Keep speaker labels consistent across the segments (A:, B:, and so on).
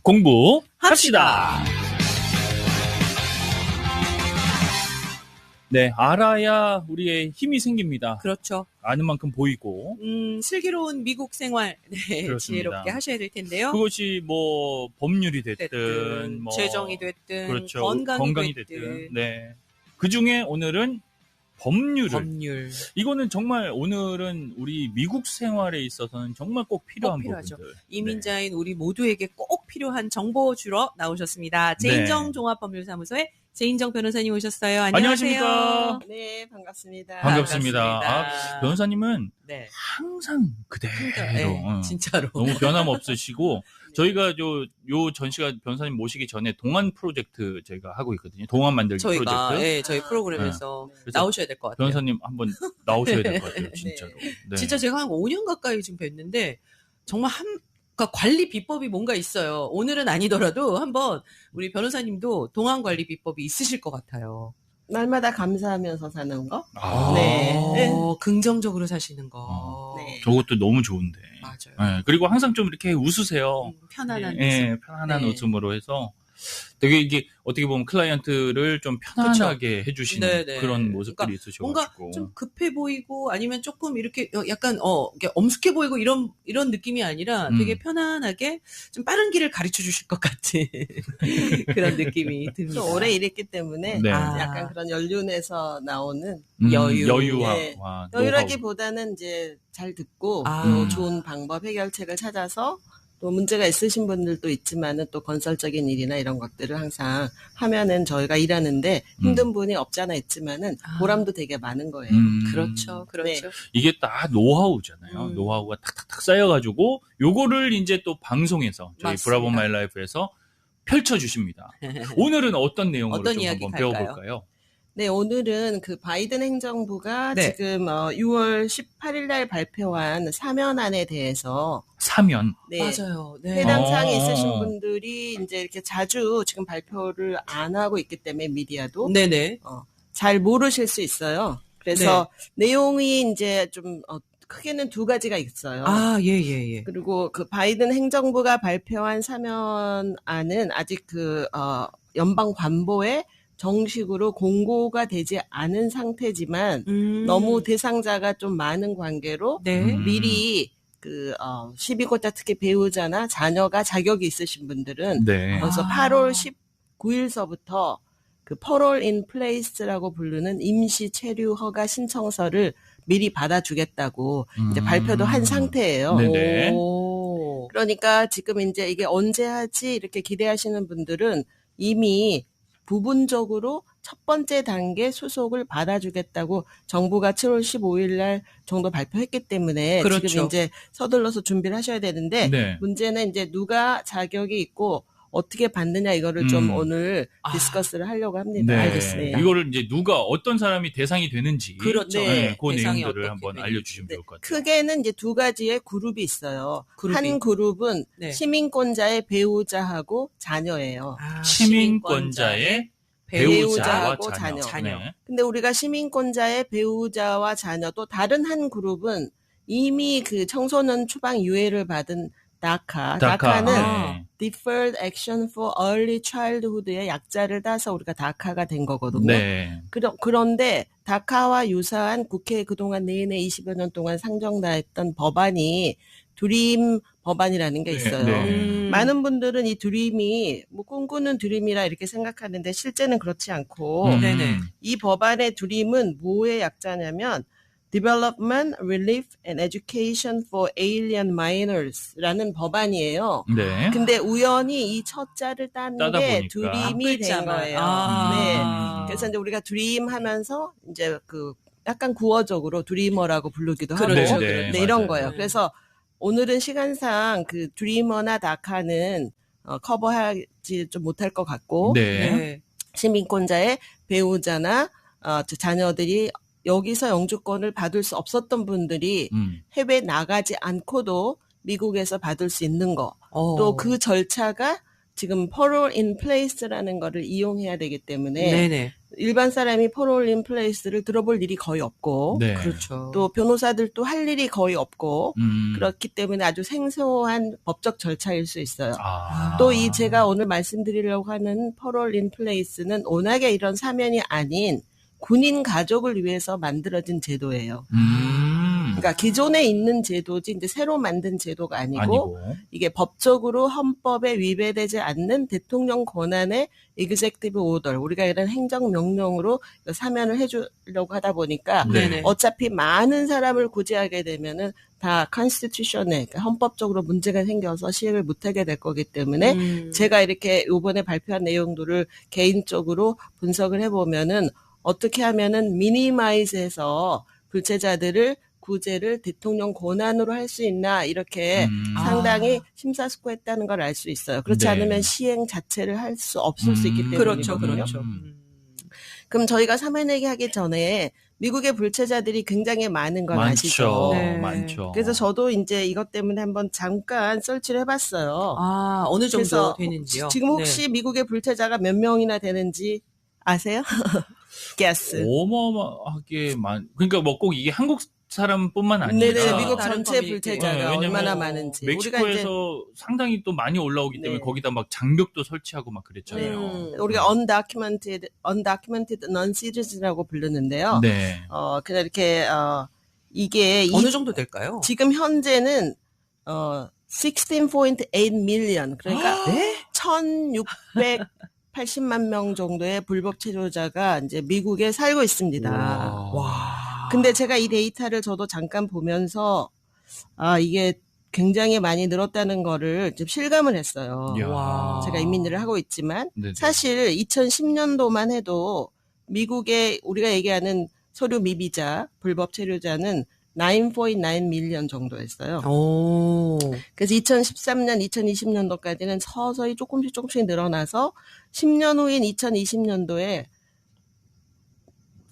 A: 공부합시다. 네, 알아야 우리의 힘이 생깁니다.
B: 그렇죠.
A: 아는 만큼 보이고.
B: 슬기로운 미국 생활, 네,
A: 그렇습니다.
B: 지혜롭게 하셔야 될 텐데요.
A: 그것이 뭐 법률이 됐든 뭐
B: 재정이 됐든,
A: 그렇죠.
B: 건강이 됐든.
A: 네. 그 중에 오늘은 법률. 이거는 정말 오늘은 우리 미국 생활에 있어서는 정말 꼭 필요한 부분들.
B: 이민자인 우리 모두에게 꼭 필요한 정보 주러 나오셨습니다. 제인정 종합법률사무소의 제인정 변호사님 오셨어요. 안녕하세요.
C: 네, 반갑습니다.
A: 반갑습니다. 변호사님은 항상 그대로.
B: 네, 진짜로.
A: 너무 변함없으시고, 저희가 요 전시가 변호사님 모시기 전에 동안 프로젝트 저희가 하고 있거든요. 동안 만들기 프로젝트.
B: 네, 저희 프로그램에서 나오셔야 될 것 같아요.
A: 변호사님 한번 나오셔야 될 것 같아요. 진짜로. 네.
B: 진짜 제가 한 5년 가까이 지금 뵀는데, 정말 그러니까 관리 비법이 뭔가 있어요. 오늘은 아니더라도 한번 우리 변호사님도 동안 관리 비법이 있으실 것 같아요.
C: 날마다 감사하면서 사는 거.
B: 네. 긍정적으로 사시는 거.
C: 네.
A: 저것도 너무 좋은데.
B: 맞아요.
A: 네. 그리고 항상 좀 이렇게 웃으세요.
B: 편안한 웃음.
A: 네, 편안한 웃음으로 해서 되게 이게 어떻게 보면 클라이언트를 좀 편안하게 해주시는 그런 모습들이
B: 그러니까
A: 있으셔가지고.
B: 뭔가 좀 급해 보이고 아니면 조금 이렇게 약간 이렇게 엄숙해 보이고 이런 느낌이 아니라 되게 편안하게 좀 빠른 길을 가르쳐 주실 것 같은 그런 느낌이 듭니다.
C: 오래 일했기 때문에 약간 그런 연륜에서 나오는
A: 여유와
C: 여유라기보다는 이제 잘 듣고 또 좋은 방법 해결책을 찾아서 또 문제가 있으신 분들도 있지만은 또 건설적인 일이나 이런 것들을 항상 하면은 저희가 일하는데 힘든 분이 없잖아 있지만은 보람도 되게 많은 거예요.
B: 그렇죠.
C: 네.
A: 이게 다 노하우잖아요. 노하우가 탁탁탁 쌓여가지고 요거를 이제 또 방송에서 저희 브라보 마이 라이프에서 펼쳐주십니다. 오늘은 어떤 내용으로 좀 한번 배워볼까요?
C: 네, 오늘은 그 바이든 행정부가 지금 6월 18일 날 발표한 사면안에 대해서
A: 사면.
C: 네.
B: 맞아요. 네.
C: 해당 사항이 있으신 분들이 이제 이렇게 자주 지금 발표를 안 하고 있기 때문에 미디어도 잘 모르실 수 있어요. 그래서 내용이 이제 좀 크게는 두 가지가 있어요.
B: 예.
C: 그리고 그 바이든 행정부가 발표한 사면안은 아직 연방 관보에 정식으로 공고가 되지 않은 상태지만 너무 대상자가 좀 많은 관계로 미리 12고자 특히 배우자나 자녀가 자격이 있으신 분들은 그래서 8월 19일서부터 그 Parole in Place라고 부르는 임시 체류 허가 신청서를 미리 받아주겠다고 이제 발표도 한 상태예요.
A: 네네.
C: 그러니까 지금 이제 이게 언제 하지 이렇게 기대하시는 분들은 이미 부분적으로 첫 번째 단계 수속을 받아주겠다고 정부가 7월 15일 날 정도 발표했기 때문에 지금 이제 서둘러서 준비를 하셔야 되는데 문제는 이제 누가 자격이 있고 어떻게 받느냐 이거를 좀 오늘 디스커스를 하려고 합니다.
A: 알겠습니다. 이거를 이제 누가 어떤 사람이 대상이 되는지 그 내용들을 한번 알려주시면 좋을 것 같아요.
C: 크게는 이제 두 가지의 그룹이 있어요. 한 그룹은 시민권자의 배우자하고 자녀예요.
A: 시민권자의 배우자하고 자녀.
C: 근데 우리가 시민권자의 배우자와 자녀 또 다른 한 그룹은 이미 그 청소년 추방 유예를 받은 다카는 Deferred Action for Early Childhood의 약자를 따서 우리가 다카가 된 거거든요. 그런데 다카와 유사한 국회에 그동안 내내 20여 년 동안 상정됐던 법안이 드림 법안이라는 게 있어요. 많은 분들은 이 드림이 뭐 꿈꾸는 드림이라 이렇게 생각하는데 실제는 그렇지 않고 이 법안의 드림은 뭐의 약자냐면 Development, Relief and Education for Alien Minors라는 법안이에요. 근데 우연히 이 첫 자를 딴 게 드림이 된 거예요. 그래서 이제 우리가 드림 하면서 이제 그 약간 구어적으로 드리머라고 부르기도 하고 이런 거예요. 그래서 오늘은 시간상 그 드리머나 다카는 커버하지 좀 못할 것 같고 시민권자의 배우자나 자녀들이 여기서 영주권을 받을 수 없었던 분들이 해외 나가지 않고도 미국에서 받을 수 있는 거. 또 그 절차가 지금 Parole in Place라는 거를 이용해야 되기 때문에 일반 사람이 parole in place를 들어볼 일이 거의 없고
A: 네.
B: 그렇죠.
C: 또 변호사들도 할 일이 거의 없고 그렇기 때문에 아주 생소한 법적 절차일 수 있어요. 또 이 제가 오늘 말씀드리려고 하는 parole in place는 워낙에 이런 사면이 아닌 군인 가족을 위해서 만들어진 제도예요. 그러니까 기존에 있는 제도지 이제 새로 만든 제도가 아니고 이게 법적으로 헌법에 위배되지 않는 대통령 권한의 executive order, 우리가 이런 행정명령으로 사면을 해주려고 하다 보니까
B: 네네.
C: 어차피 많은 사람을 구제하게 되면은 다 constitution에 그러니까 헌법적으로 문제가 생겨서 시행을 못하게 될 거기 때문에 제가 이렇게 이번에 발표한 내용들을 개인적으로 분석을 해보면은 어떻게 하면은 미니마이즈해서 불체자들을 구제를 대통령 권한으로 할 수 있나 이렇게 상당히 심사숙고했다는 걸 알 수 있어요. 그렇지
A: 네.
C: 않으면 시행 자체를 할 수 없을 수 있기 때문이거든요.
B: 그렇죠.
C: 그럼 저희가 사면 얘기하기 전에 미국의 불체자들이 굉장히 많은 건 아시죠?
B: 네.
A: 많죠.
C: 그래서 저도 이제 이것 때문에 한번 잠깐 설치를 해봤어요.
B: 어느 정도
C: 그래서
B: 되는지요?
C: 지금 혹시 미국의 불체자가 몇 명이나 되는지 아세요? guess.
A: 어마어마하게 그러니까 뭐 꼭 이게 한국 사람뿐만 아니라
C: 네네, 미국
B: 다른
C: 전체
B: 거미-
C: 불체자가
A: 네, 왜냐면
C: 얼마나 많은지.
A: 멕시코에서 상당히 또 많이 올라오기 때문에
C: 네.
A: 거기다 막 장벽도 설치하고 막 그랬잖아요.
C: 우리가 undocumented non-citizens이라고 부르는데요.
A: 네.
C: 그냥 이렇게, 이게
B: 어느 정도 될까요?
C: 지금 현재는, 16.8 million. 그러니까,
B: 네?
C: 1680만 명 정도의 불법 체류자가 이제 미국에 살고 있습니다.
B: 와.
C: 근데 제가 이 데이터를 저도 잠깐 보면서, 이게 굉장히 많이 늘었다는 거를 좀 실감을 했어요.
A: 와.
C: 제가 이민일을 하고 있지만,
A: 네네.
C: 사실 2010년도만 해도 미국의 우리가 얘기하는 서류 미비자, 불법 체류자는 9.9 million 정도였어요.
B: 오.
C: 그래서 2013년, 2020년도까지는 서서히 조금씩 늘어나서 10년 후인 2020년도에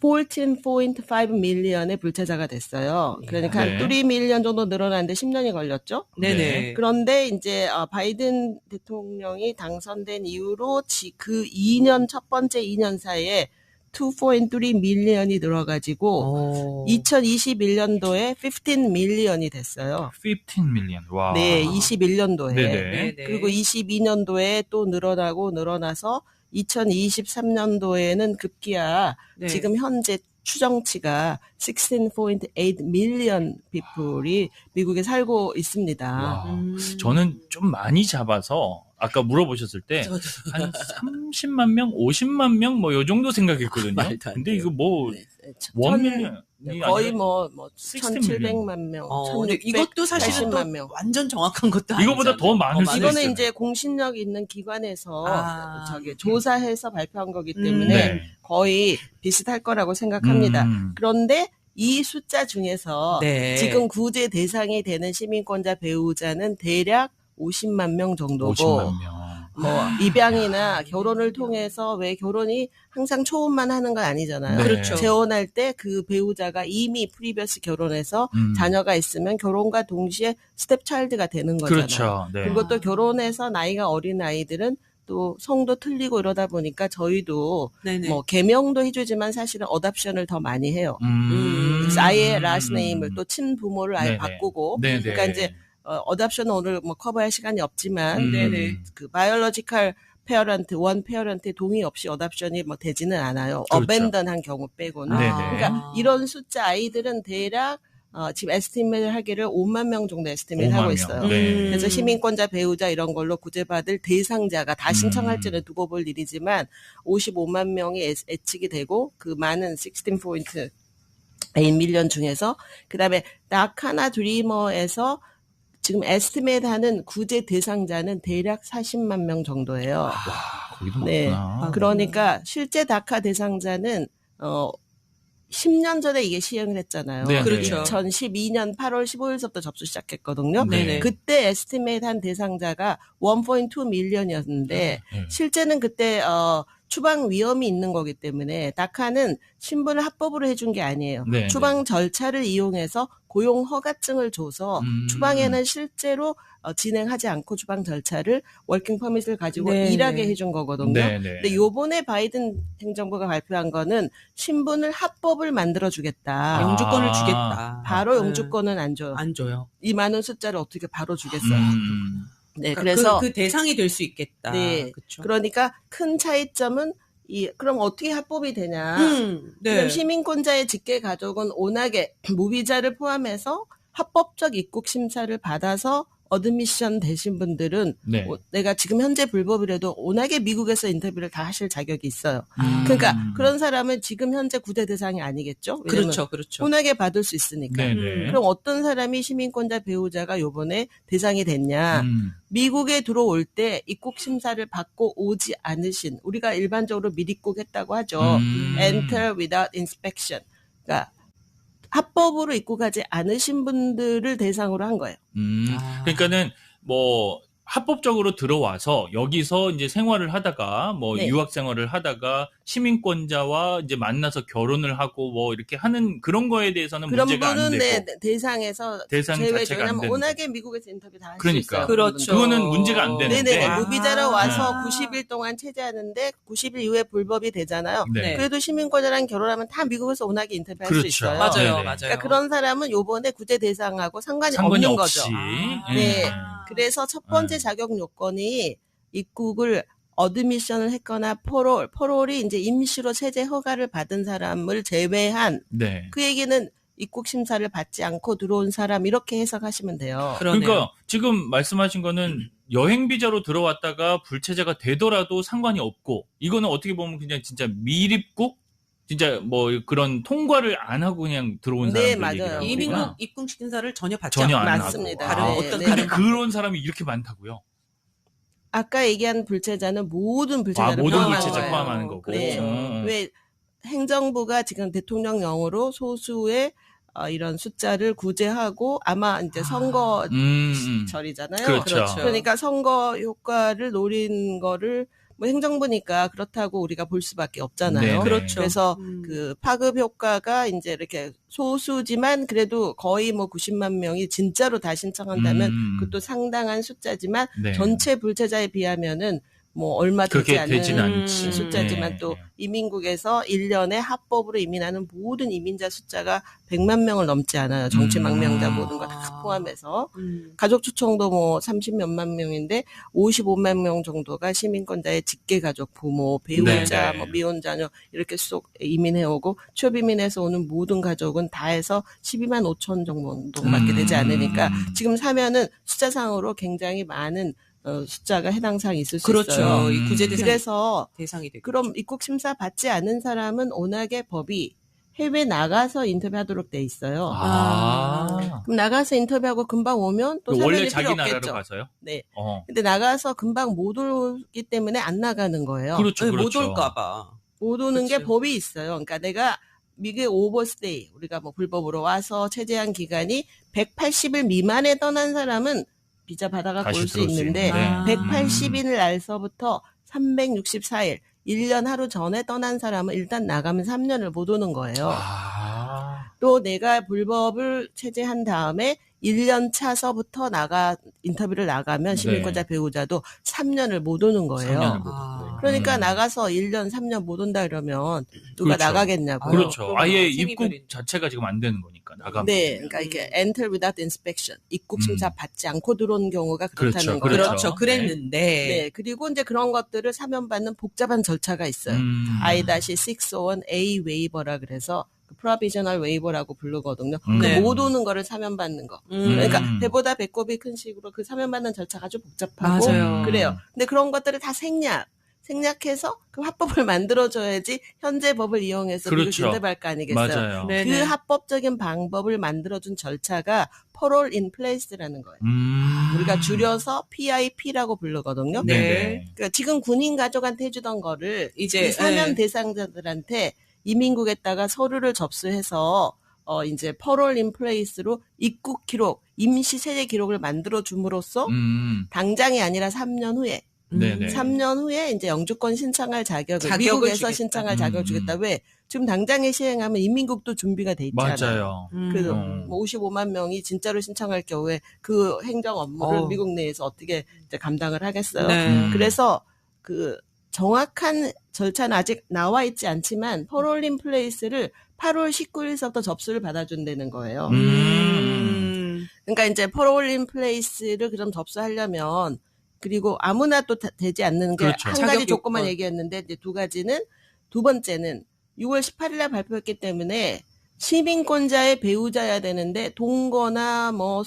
C: 14.5 million의 불체자가 됐어요. 그러니까
A: 네.
C: 한 3 million 정도 늘어났는데 10년이 걸렸죠.
B: 네네.
C: 그런데 이제 바이든 대통령이 당선된 이후로 그 2년 첫 번째 2년 사이에 2.3 million이 늘어가지고 2021년도에 15 million이 됐어요.
A: 15 million. 와.
C: 네, 21년도에.
A: 네네.
C: 그리고 22년도에 또 늘어나서 2023년도에는 급기야
B: 네.
C: 지금 현재 추정치가 16.8 million people이 미국에 살고 있습니다.
A: 와. 저는 좀 많이 잡아서 아까 물어보셨을 때 한 30만 명, 50만 명 뭐 요 정도 생각했거든요.
B: 말도 안
A: 근데
B: 돼요.
A: 이거 뭐
C: 네,
A: 1 밀리언
C: 거의 뭐
A: 16
C: 1,700만 명,
B: 근데 이것도 사실은 또
C: 1,680만 명.
B: 완전 정확한 것도
A: 이거보다
B: 아니잖아요.
A: 더 많을 수도
C: 이거는
A: 있어요.
C: 이제 공신력 있는 기관에서
B: 아.
C: 조사해서 발표한 거기 때문에
A: 네.
C: 거의 비슷할 거라고 생각합니다.
A: 음.
C: 그런데 이 숫자 중에서
B: 네.
C: 지금 구제 대상이 되는 시민권자 배우자는 대략 50만 명 정도고
A: 50만 명.
C: 뭐 입양이나 결혼을 통해서 왜 결혼이 항상 초혼만 하는 건 아니잖아요.
A: 네.
B: 그렇죠.
C: 재혼할 때 그 배우자가 이미 프리비어스 결혼해서 자녀가 있으면 결혼과 동시에 스텝차일드가 되는 거잖아요.
A: 그렇죠. 네.
C: 그리고 또 결혼해서 나이가 어린 아이들은 또 성도 틀리고 이러다 보니까 저희도
B: 네네.
C: 뭐 개명도 해주지만 사실은 어답션을 더 많이 해요.
A: 음.
C: 그래서 아예 라스트 네임을 또 친부모를 아예
A: 네네.
C: 바꾸고
A: 네네.
C: 그러니까 이제 어답션은 오늘 뭐 커버할 시간이 없지만
B: 네네.
C: 그 바이올로지컬 페어런트, 원 페어런트의 동의 없이 어답션이 뭐 되지는 않아요.
A: 그렇죠.
C: 어벤던한 경우 빼고는.
A: 네네.
C: 그러니까 이런 숫자 아이들은 대략 지금 에스티메이트를 하기를 5만 명 정도 에스티메이트
A: 5만
C: 하고
A: 명.
C: 있어요.
A: 네.
C: 그래서 시민권자 배우자 이런 걸로 구제받을 대상자가 다 신청할지는 두고 볼 일이지만 55만 명이 예측이 되고 그 많은 16.8 밀리언 중에서 그다음에 낙하나 드리머에서 지금 에스티메이트 하는 구제 대상자는 대략 40만 명 정도예요.
A: 와, 거기도
C: 네.
A: 많구나.
C: 그러니까 실제 다카 대상자는 10년 전에 이게 시행을 했잖아요.
A: 네,
B: 그렇죠.
C: 2012년 8월 15일서부터 접수 시작했거든요.
B: 네네.
C: 그때 에스티메이트 한 대상자가 1.2 밀리언이었는데
A: 네.
C: 실제는 그때 추방 위험이 있는 거기 때문에 다카는 신분을 합법으로 해준 게 아니에요.
A: 네,
C: 추방 절차를 이용해서 고용 허가증을 줘서 추방에는 실제로 진행하지 않고 추방 절차를 워킹 퍼밋을 가지고
B: 네,
C: 일하게
B: 네.
C: 해준 거거든요.
A: 네, 네.
C: 근데 요번에 바이든 행정부가 발표한 거는 신분을 합법을 만들어주겠다.
B: 영주권을 주겠다.
C: 바로
B: 네.
C: 영주권은 안 줘요.
B: 안 줘요.
C: 이 많은 숫자를 어떻게 바로 주겠어요. 네,
B: 그러니까
C: 그래서
B: 그 대상이 될 수 있겠다.
C: 네,
B: 그렇죠.
C: 그러니까 큰 차이점은 그럼 어떻게 합법이 되냐?
B: 네.
C: 지금 시민권자의 직계 가족은 온하게 무비자를 포함해서 합법적 입국 심사를 받아서 어드미션 되신 분들은
A: 네.
C: 내가 지금 현재 불법이라도 온하게 미국에서 인터뷰를 다 하실 자격이 있어요. 그러니까 그런 사람은 지금 현재 구제 대상이 아니겠죠?
B: 그렇죠, 그렇죠.
C: 온하게 받을 수 있으니까.
A: 네네.
C: 그럼 어떤 사람이 시민권자 배우자가 요번에 대상이 됐냐? 미국에 들어올 때 입국 심사를 받고 오지 않으신, 우리가 일반적으로 미입국했다고 하죠. Enter without inspection. 그러니까 합법으로 입국하지 않으신 분들을 대상으로 한 거예요.
A: 그러니까는 뭐 합법적으로 들어와서 여기서 이제 생활을 하다가 뭐
C: 네.
A: 유학 생활을 하다가 시민권자와 이제 만나서 결혼을 하고 뭐 이렇게 하는 그런 거에 대해서는
C: 그런
A: 문제가 안
C: 분은
A: 되고
C: 대상에서
A: 대상
C: 제외죠.
A: 자체가 안
C: 왜냐하면
A: 되는
C: 워낙에 미국에서 인터뷰 다 할 수
A: 그러니까.
C: 있어요.
B: 그렇죠.
A: 그거는 문제가 안 되는데
C: 네네. 무비자로 와서
B: 아.
C: 90일 동안 체제하는데 90일 이후에 불법이 되잖아요.
A: 네.
C: 그래도 시민권자랑 결혼하면 다 미국에서 워낙에 인터뷰할
A: 그렇죠.
C: 수 있어요.
B: 맞아요,
A: 네네.
B: 맞아요.
C: 그러니까 그런 사람은 요번에 구제 대상하고 상관이
A: 상관이
C: 없는
A: 없이
C: 거죠.
B: 아.
C: 네.
B: 아.
C: 그래서 첫 번째
A: 네.
C: 자격 요건이 입국을 어드미션을 했거나 퍼롤이 이제 임시로 체제 허가를 받은 사람을 제외한
A: 네.
C: 그 얘기는 입국 심사를 받지 않고 들어온 사람 이렇게 해석하시면 돼요.
B: 그러네요.
A: 그러니까 지금 말씀하신 거는 여행 비자로 들어왔다가 불체제가 되더라도 상관이 없고 이거는 어떻게 보면 그냥 진짜 미입국 진짜 뭐 그런 통과를 안 하고 그냥 들어온
C: 네,
A: 사람들
C: 맞아요.
A: 얘기라는
B: 이민국
A: 거구나.
B: 입국 심사를 전혀 받지
A: 전혀
B: 않고
A: 안
C: 맞습니다.
A: 하고.
B: 다른
C: 네,
B: 어떤
C: 네.
A: 근데
B: 다른
A: 그런 사람이 이렇게 많다고요?
C: 아까 얘기한 불체자는 모든 불체자를
A: 모든
C: 포함한
A: 불체자
C: 거예요.
A: 포함하는 거고.
C: 네. 왜 행정부가 지금 대통령령으로 소수의 이런 숫자를 구제하고 아마 이제 선거 절이잖아요.
A: 그렇죠.
C: 그러니까 선거 효과를 노린 거를 뭐 행정부니까 그렇다고 우리가 볼 수밖에 없잖아요.
A: 네네.
B: 그렇죠.
C: 그래서 그 파급 효과가 이제 이렇게 소수지만 그래도 거의 뭐 90만 명이 진짜로 다 신청한다면 그것도 상당한 숫자지만
A: 네.
C: 전체 불체자에 비하면은 뭐 얼마 되지
A: 그렇게
C: 않는
A: 되진 않지.
C: 숫자지만
A: 네.
C: 또 이민국에서 1년에 합법으로 이민하는 모든 이민자 숫자가 100만 명을 넘지 않아요. 정치 망명자 모든 거 다 포함해서. 가족 초청도 뭐 30몇만 명인데 55만 명 정도가 시민권자의 직계 가족, 부모, 배우자,
A: 네네.
C: 뭐 미혼 자녀 이렇게 쏙 이민해 오고 초비민에서 오는 모든 가족은 다 해서 12만 5천 정도밖에 되지 않으니까 지금 사면은 숫자상으로 굉장히 많은 숫자가 해당 사항이 있을 수
B: 그렇죠.
C: 있어요.
B: 이 구제 대상
C: 그래서
B: 대상이 되고.
C: 그럼 입국 심사 받지 않은 사람은 워낙에 법이 해외 나가서 인터뷰하도록 돼 있어요. 그럼 나가서 인터뷰하고 금방 오면 또
A: 원래
C: 사면이
A: 자기
C: 필요
A: 나라로
C: 없겠죠.
A: 가서요?
C: 네.
A: 어.
C: 근데 나가서 금방 못 오기 때문에 안 나가는 거예요.
A: 그렇죠,
B: 네,
A: 그렇죠.
B: 못 올까봐.
C: 못 오는 게
B: 그렇죠.
C: 법이 있어요. 그러니까 내가 미국의 오버스테이 우리가 뭐 불법으로 와서 체제한 기간이 180일 미만에 떠난 사람은 비자 받아갖고
A: 다시
C: 올 수
A: 들어올 수
C: 있는데
A: 있는데.
C: 180일 날서부터 364일 1년 하루 전에 떠난 사람은 일단 나가면 3년을 못 오는 거예요. 또 내가 불법을 체제한 다음에 1년 차서부터 인터뷰를 나가면 시민권자 배우자도 3년을 못 오는 거예요.
A: 3년을 못 오고.
C: 그러니까 나가서 1년, 3년 못 온다 그러면 누가
A: 그렇죠.
C: 나가겠냐고요.
A: 그렇죠. 아예
B: 생이별이-
A: 입국 자체가 지금 안 되는 거니까 나가면.
C: 네, 그러니까 이게 enter without inspection, 입국 심사 받지 않고 들어온 경우가 그렇다는
A: 그렇죠,
C: 거예요.
B: 그렇죠. 그랬는데.
C: 네, 그리고 이제 그런 것들을 사면받는 복잡한 절차가 있어요. I-601A 웨이버라 그래서 프로비저널 웨이버라고 부르거든요.
B: 네.
C: 못 오는 거를 사면받는 거. 그러니까 배보다 배꼽이 큰 식으로 그 사면받는 절차가 아주 복잡하고
B: 맞아요.
C: 그래요. 근데 그런 것들을 다 생략해서 그 합법을 만들어줘야지 현재 법을 이용해서
A: 그렇죠.
C: 미국 인터뷰할 거 아니겠어요.
A: 맞아요.
B: 네.
C: 그 합법적인 방법을 만들어준 절차가 Parole in Place라는 거예요. 우리가 줄여서 PIP라고 부르거든요.
A: 네.
C: 그러니까 지금 군인 가족한테 해주던 거를
B: 이제
C: 이 사면
B: 네.
C: 대상자들한테 이민국에다가 서류를 접수해서 이제 Parole in Place로 입국 기록, 임시 체제 기록을 만들어 줌으로써 당장이 아니라 3년 후에
A: 네네.
C: 3년 후에 이제 영주권 신청할 자격을 미국에서
B: 주겠다.
C: 신청할 자격을 주겠다. 왜? 지금 당장에 시행하면 이민국도 준비가 돼 있잖아요.
A: 맞아요.
C: 그래서 뭐 55만 명이 진짜로 신청할 경우에 그 행정 업무를 미국 내에서 어떻게 이제 감당을 하겠어요.
B: 네.
C: 그래서 그 정확한 절차는 아직 나와 있지 않지만 퍼롤린 플레이스를 8월 19일서부터 접수를 받아준다는 거예요. 그러니까 이제 퍼롤린 플레이스를 그럼 접수하려면 그리고 아무나 또 되지 않는 게
A: 그렇죠.
C: 한
B: 자격
C: 가지 조건만
B: 요건.
C: 얘기했는데 이제 두 가지는 두 번째는 6월 18일 날 발표했기 때문에 시민권자의 배우자야 되는데 동거나 뭐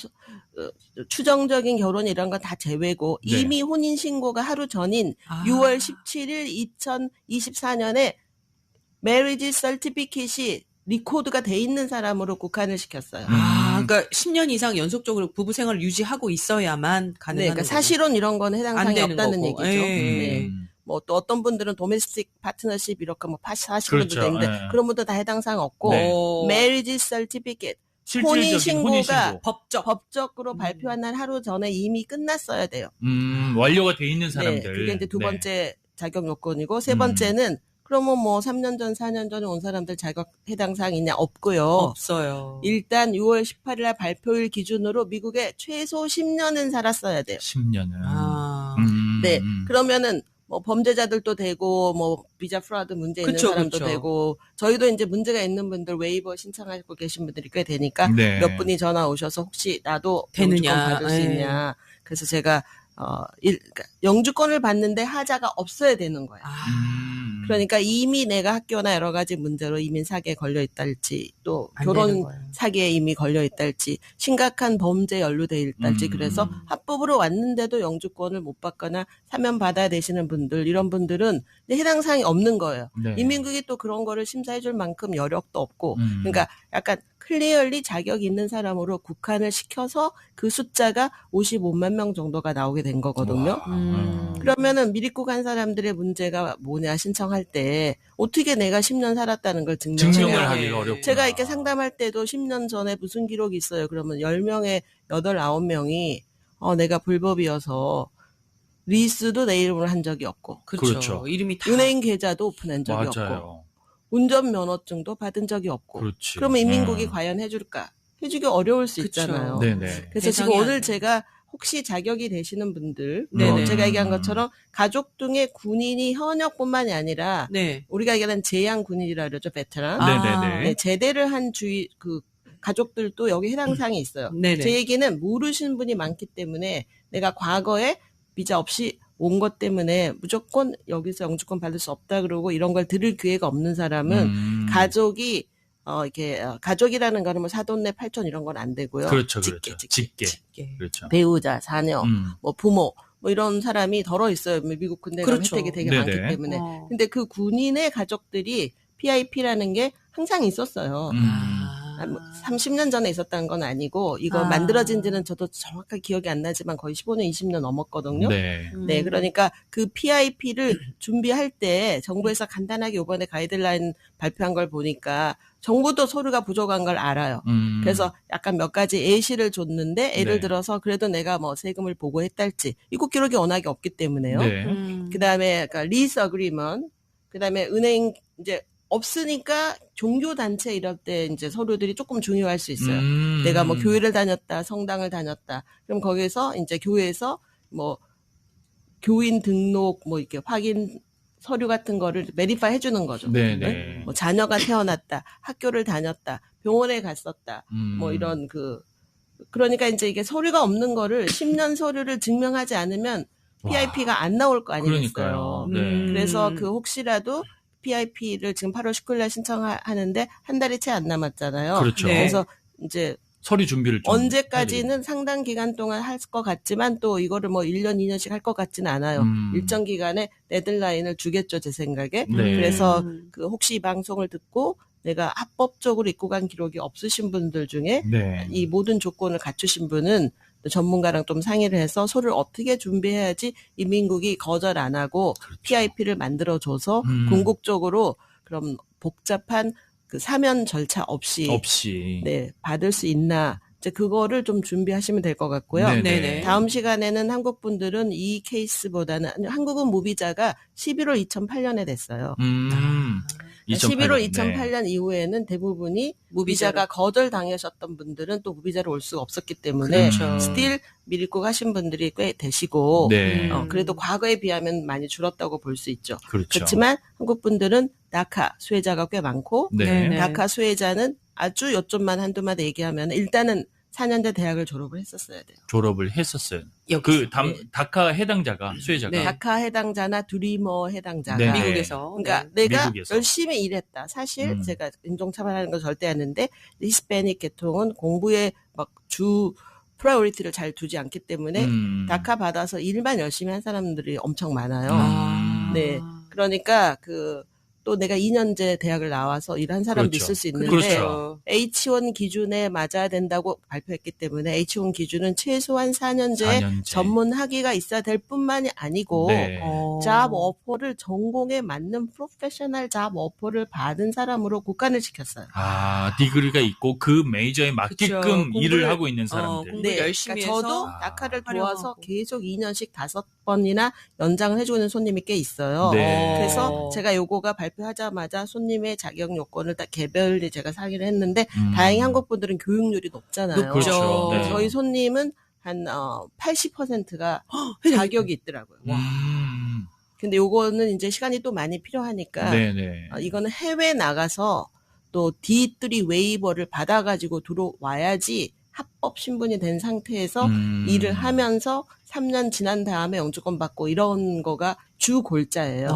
C: 추정적인 결혼 이런 건 다 제외고
A: 네.
C: 이미 혼인 신고가 하루 전인 6월 17일 2024년에 메리지 서티피킷이 리코드가 돼 있는 사람으로 국한을 시켰어요.
B: 그러니까 10년 이상 연속적으로 부부 생활을 유지하고 있어야만 가능한
C: 네, 그러니까 사실은 이런 건 해당 사항이
B: 되는
C: 없다는
B: 거고.
C: 얘기죠.
B: 예.
C: 네. 뭐 또 어떤 분들은 도메스틱 파트너십 이렇게 뭐 하시는 분들도 있는데
A: 예.
C: 그런 분들 다 해당 사항 없고
A: 네.
C: 메리지 서티피킷
A: 실질적인 혼인
C: 신고가
A: 신고.
C: 법적으로 발표한 날 하루 전에 이미 끝났어야 돼요.
A: 완료가 돼 있는
C: 네,
A: 사람들.
C: 그게 이제 두
A: 네.
C: 번째 자격 요건이고 세 번째는 그러면 뭐 3년 전, 4년 전에 온 사람들 자격 해당 사항이냐 없고요.
B: 없어요.
C: 일단 6월 18일 날 발표일 기준으로 미국에 최소 10년은 살았어야 돼요.
A: 10년은.
C: 네. 그러면은 뭐 범죄자들도 되고 뭐 비자 프라드 문제 있는
B: 그쵸,
C: 사람도
B: 그쵸.
C: 되고 저희도 이제 문제가 있는 분들 웨이버 신청하고 계신 분들이 꽤 되니까
A: 네.
C: 몇 분이 전화 오셔서 혹시 나도
B: 되느냐.
C: 영주권 받을 수
B: 예.
C: 있냐. 그래서 제가 그러니까 영주권을 받는데 하자가 없어야 되는 거야. 그러니까 이미 내가 학교나 여러 가지 문제로 이민 사기에 걸려 있달지 또
B: 안 되는
C: 결혼
B: 거예요.
C: 사기에 이미 걸려 있달지 심각한 범죄에 연루돼 있달지 그래서 합법으로 왔는데도 영주권을 못 받거나 사면 받아야 되시는 분들 이런 분들은 해당 사항이 없는 거예요.
A: 네.
C: 이민국이 또 그런 거를 심사해 줄 만큼 여력도 없고 그러니까 약간 클리어리 자격 있는 사람으로 국한을 시켜서 그 숫자가 55만 명 정도가 나오게 된 거거든요. 그러면은 미립국 한 사람들의 문제가 뭐냐 신청할 때 어떻게 내가 10년 살았다는 걸
A: 증명을
C: 해야
A: 하기가 어렵고.
C: 제가 이렇게 상담할 때도 10년 전에 무슨 기록이 있어요. 그러면 10명에 8, 9명이 내가 불법이어서 리스도 내 이름으로 한 적이 없고
A: 그렇죠.
B: 이름이 다
C: 은행 계좌도 오픈한 적이 없고
A: 맞아요.
C: 운전면허증도 받은 적이 없고
A: 그렇지.
C: 그러면 인민국이 과연 해줄까? 해주기 어려울 수
B: 그쵸.
C: 있잖아요.
A: 네네.
C: 그래서 지금
B: 대상이
C: 오늘
B: 안 돼.
C: 제가 혹시 자격이 되시는 분들
B: 네네.
C: 제가 얘기한 것처럼 가족 중에 군인이 현역뿐만이 아니라
B: 네.
C: 우리가 얘기하는 제양 군인이라 그러죠. 베테랑.
A: 네네네.
C: 네, 제대를 한 그 가족들도 여기 해당 사항이 있어요.
B: 네네.
C: 제 얘기는 모르시는 분이 많기 때문에 내가 과거에 비자 없이 온 것 때문에 무조건 여기서 영주권 받을 수 없다 그러고 이런 걸 들을 기회가 없는 사람은 가족이 이렇게 가족이라는 거는 뭐 사돈네 팔촌 이런 건 안 되고요.
A: 그렇죠,
C: 직계,
A: 그렇죠.
C: 직계.
B: 예.
A: 그렇죠.
C: 배우자, 자녀, 뭐 부모 뭐 이런 사람이 덜어 있어요. 미국 군대 가면
B: 그렇죠.
C: 혜택이 되게
A: 네네.
C: 많기 때문에. 근데 그 군인의 가족들이 PIP라는 게 항상 있었어요. 30년 전에 있었다는 건 아니고 이거 만들어진 지는 저도 정확하게 기억이 안 나지만 거의 15년, 20년 넘었거든요.
A: 네.
C: 네, 그러니까 그 PIP를 준비할 때 정부에서 간단하게 이번에 가이드라인 발표한 걸 보니까 정부도 서류가 부족한 걸 알아요. 그래서 약간 몇 가지 예시를 줬는데 예를
A: 네.
C: 들어서 그래도 내가 뭐 세금을 보고했달지 입국 기록이 워낙에 없기 때문에요.
A: 네.
C: 그다음에 그러니까 리스 어그리먼트, 그다음에 은행 이제 없으니까 종교 단체 이럴 때 이제 서류들이 조금 중요할 수 있어요. 내가 뭐 교회를 다녔다, 성당을 다녔다. 그럼 거기서 이제 교회에서 뭐 교인 등록 뭐 이렇게 확인 서류 같은 거를 베리파이 해주는 거죠.
A: 네네.
C: 뭐 자녀가 태어났다, 학교를 다녔다, 병원에 갔었다, 뭐 이런 그러니까 이제 이게 서류가 없는 거를 10년 서류를 증명하지 않으면 PIP가 안 나올 거 아니겠어요.
A: 그러니까요. 네.
C: 그래서 그 혹시라도 PIP를 지금 8월 19일 날 신청하는데 한 달이 채 안 남았잖아요.
A: 그렇죠.
B: 네.
C: 그래서 이제
A: 서류 준비를 좀
C: 언제까지는 상당 기간 동안 할 것 같지만 또 이거를 뭐 1년, 2년씩 할 것 같지는 않아요. 일정 기간에 데드라인을 주겠죠, 제 생각에.
A: 네.
C: 그래서 그 혹시 이 방송을 듣고 내가 합법적으로 입국한 기록이 없으신 분들 중에
A: 네.
C: 이 모든 조건을 갖추신 분은 전문가랑 좀 상의를 해서 서류를 어떻게 준비해야지 이민국이 거절 안 하고
A: 그렇죠.
C: PIP를 만들어줘서 궁극적으로 그럼 복잡한 그 사면 절차 없이
A: 없이.
C: 네, 받을 수 있나 이제 그거를 좀 준비하시면 될 것 같고요.
B: 네네.
C: 다음 시간에는 한국 분들은 이 케이스보다는 한국은 무비자가 11월 2008년에 됐어요. 11월 2008년 이후에는 대부분이 무비자가 거절당하셨던 분들은 또 무비자로 올 수가 없었기 때문에 스틸 미입국 하신 분들이 꽤 되시고 그래도 과거에 비하면 많이 줄었다고 볼 수 있죠. 그렇지만 한국 분들은 다카 수혜자가 꽤 많고 다카 수혜자는 아주 요점만 한두마디 얘기하면 일단은 4년제 대학을 졸업을 했었어야 돼요.
A: 졸업을 했었어요. 다카 해당자가 수혜자가
C: 다카 해당자나 드리머 해당자가
B: 미국에서
C: 그러니까 내가
A: 미국에서.
C: 열심히 일했다. 사실 제가 인종차별하는 건 절대 아닌데 히스패닉 계통은 공부에 막 주 프라이오리티를 잘 두지 않기 때문에 다카 받아서 일만 열심히 한 사람들이 엄청 많아요. 네, 그러니까 또 내가 2년제 대학을 나와서 일한 사람도 있을 수 있는데 H1 기준에 맞아야 된다고 발표했기 때문에 H1 기준은 최소한 4년제 전문 학위가 있어야 될 뿐만이 아니고 잡 오퍼를 전공에 맞는 프로페셔널 잡 오퍼를 받은 사람으로 국간을 시켰어요.
A: 디그리가 있고 그 메이저에 맞게끔 일을 하고 있는 사람들.
B: 공부 열심히
C: 그러니까
B: 해서
C: 저도 다카를 도와서 계속 2년씩 5번이나 연장을 해주는 손님이 꽤 있어요. 그래서 제가 요거가 발표하자마자 손님의 자격 요건을 다 개별히 제가 상의를 했는데 다행히 한국 분들은 교육률이 높잖아요.
A: 그렇죠.
C: 저희 손님은 한 80%가 자격이 있더라고요. 근데 요거는 이제 시간이 또 많이 필요하니까 이거는 해외 나가서 또 D3 웨이버를 받아가지고 들어와야지 합법 신분이 된 상태에서 일을 하면서 3년 지난 다음에 영주권 받고 이런 거가 주 골자예요.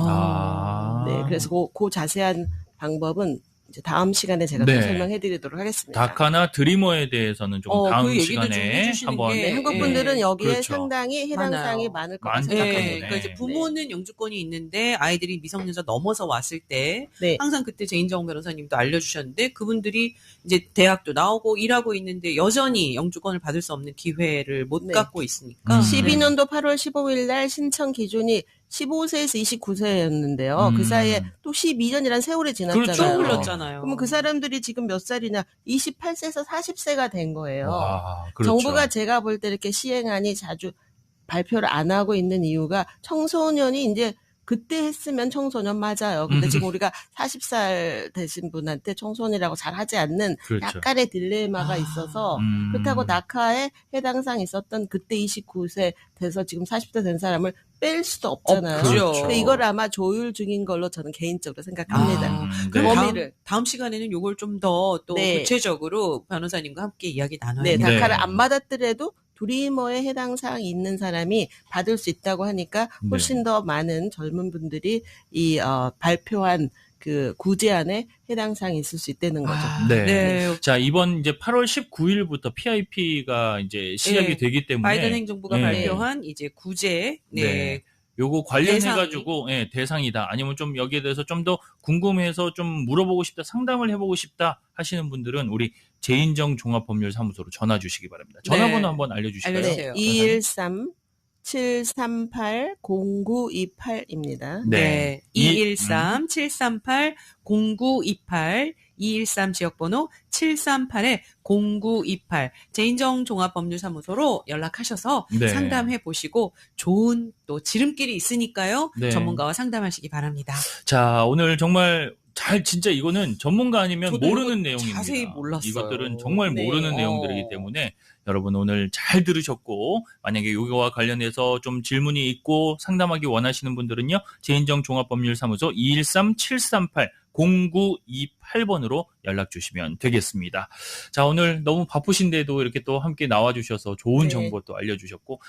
C: 네, 그래서 그 자세한 방법은 이제 다음 시간에 제가 또 설명해드리도록 하겠습니다.
A: 다카나 드리머에 대해서는 좀 다음 시간에 한번
C: 한국 분들은 여기에 상당히 해당 사항이 많을 것 같습니다.
B: 그러니까 이제 부모는 영주권이 있는데 아이들이 미성년자 넘어서 왔을 때 항상 그때 제인정 변호사님도 알려주셨는데 그분들이 이제 대학도 나오고 일하고 있는데 여전히 영주권을 받을 수 없는 기회를 못 갖고 있으니까
C: 12년도 8월 15일 날 신청 기준이 15세에서 29세였는데요. 그 사이에 또 12년이란 세월이 지났잖아요.
B: 그렇죠. 흘렀잖아요.
C: 그러면 그 사람들이 지금 몇 살이냐? 28세에서 40세가 된 거예요.
A: 그렇죠.
C: 정부가 제가 볼 때 이렇게 시행안이 자주 발표를 안 하고 있는 이유가 청소년이 이제 그때 했으면 청소년 맞아요. 근데 지금 우리가 40살 되신 분한테 청소년이라고 잘 하지 않는 약간의 딜레마가 있어서 그렇다고 다카에 해당 사항 있었던 그때 29세 돼서 지금 40대 된 사람을 뺄 수도 없잖아요.
B: 그렇죠.
C: 이걸 아마 조율 중인 걸로 저는 개인적으로 생각합니다.
B: 그럼 다음 시간에는 요걸 좀 더 또 구체적으로 변호사님과 함께 이야기 나눠야 돼요.
C: 다카를 안 받았더라도 드리머에 해당 사항이 있는 사람이 받을 수 있다고 하니까 훨씬 더 많은 젊은 분들이 이 발표한 그 구제안에 해당 사항이 있을 수 있다는 거죠.
A: 자, 이번 이제 8월 19일부터 PIP가 이제 시작이 되기 때문에
B: 바이든 행정부가 발표한 이제 구제
A: 요거 관련해가지고 대상이다. 아니면 좀 여기에 대해서 좀 더 궁금해서 좀 물어보고 싶다, 상담을 해보고 싶다 하시는 분들은 우리 제인정 종합법률사무소로 전화 주시기 바랍니다. 전화번호 한번 알려주실까요?
C: 213-738-0928입니다.
B: 213-738-0928 213 지역번호 738-0928 제인정 종합법률사무소로 연락하셔서 상담해 보시고 좋은 또 지름길이 있으니까요. 전문가와 상담하시기 바랍니다.
A: 자, 오늘 정말 진짜 이거는 전문가 아니면 모르는 내용입니다.
B: 자세히 몰랐어요.
A: 이것들은 정말 모르는 내용들이기 때문에 여러분 오늘 잘 들으셨고 만약에 이거와 관련해서 좀 질문이 있고 상담하기 원하시는 분들은요. 제인정 종합법률사무소 213-738-0928번으로 연락 주시면 되겠습니다. 자, 오늘 너무 바쁘신데도 이렇게 또 함께 나와주셔서 좋은 정보 또 알려주셨고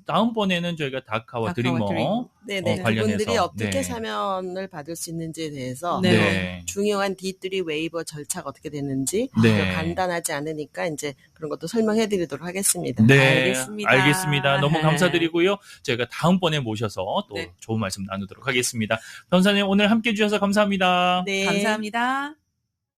A: 다음번에는 저희가 다카와 드리머 관련해서
C: 그분들이 어떻게 사면을 받을 수 있는지에 대해서 중요한 D3 웨이버 절차가 어떻게 되는지 간단하지 않으니까 이제 그런 것도 설명해드리도록 하겠습니다.
A: 알겠습니다. 너무 감사드리고요. 저희가 다음번에 모셔서 또 좋은 말씀 나누도록 하겠습니다. 변호사님 오늘 함께해 주셔서 감사합니다.
B: 감사합니다.